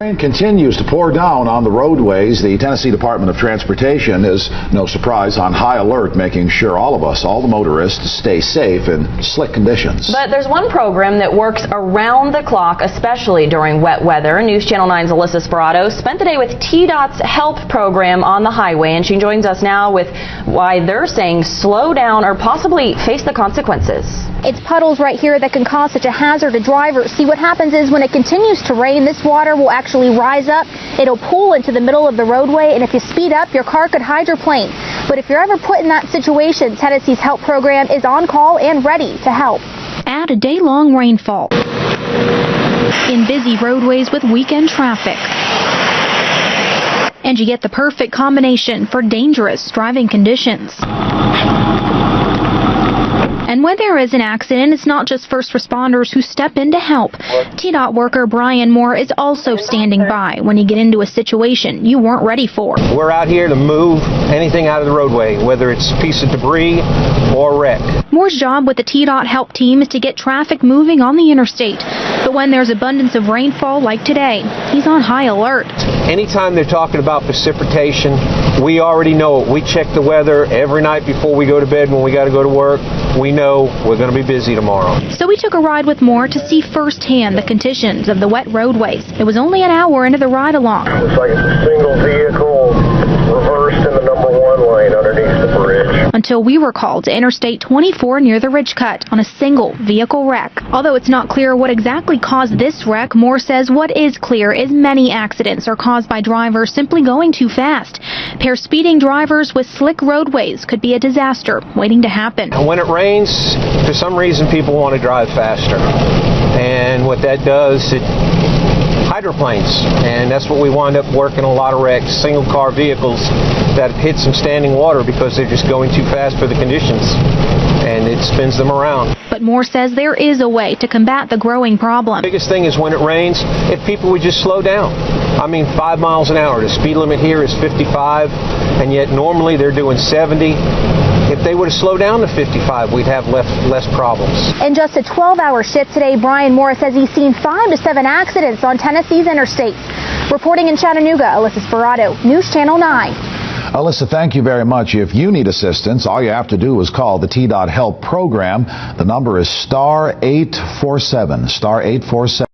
Rain continues to pour down on the roadways. The Tennessee Department of Transportation is, no surprise, on high alert, making sure all of us, all the motorists, stay safe in slick conditions. But there's one program that works around the clock, especially during wet weather. NewsChannel9's Alyssa Spirato spent the day with TDOT's help program on the highway, and she joins us now with why they're saying slow down or possibly face the consequences. It's puddles right here that can cause such a hazard to drivers. See, what happens is when it continues to rain, this water will actually rise up. It'll pool into the middle of the roadway, and if you speed up, your car could hydroplane. But if you're ever put in that situation, Tennessee's help program is on call and ready to help. Add a day-long rainfall in busy roadways with weekend traffic, and you get the perfect combination for dangerous driving conditions. And when there is an accident, it's not just first responders who step in to help. TDOT worker Brian Moore is also standing by when you get into a situation you weren't ready for. We're out here to move anything out of the roadway, whether it's a piece of debris or wreck. Moore's job with the TDOT help team is to get traffic moving on the interstate. But when there's abundance of rainfall like today, he's on high alert. Anytime they're talking about precipitation, we already know it. We check the weather every night before we go to bed when we got to go to work. We know we're going to be busy tomorrow. So we took a ride with Moore to see firsthand the conditions of the wet roadways. It was only an hour into the ride-along. Looks like it's a single vehicle reversed in the number 1 lane underneath the bridge. Until we were called to Interstate 24 near the ridgecut on a single vehicle wreck. Although it's not clear what exactly caused this wreck, Moore says what is clear is many accidents are caused by drivers simply going too fast. Pair speeding drivers with slick roadways could be a disaster waiting to happen. When it rains, for some reason people want to drive faster. And what that does, it hydroplanes, and that's what we wind up working a lot of wrecks, single car vehicles that hit some standing water because they're just going too fast for the conditions, and it spins them around. But Moore says there is a way to combat the growing problem. The biggest thing is when it rains, if people would just slow down. I mean, 5 miles an hour. The speed limit here is 55, and yet normally they're doing 70. If they would have slowed down to 55, we'd have less problems. In just a 12-hour shift today, Brian Moore says he's seen 5 to 7 accidents on Tennessee's interstates. Reporting in Chattanooga, Alyssa Spirato, News Channel 9. Alyssa, thank you very much. If you need assistance, all you have to do is call the TDOT Help program. The number is *847, *847.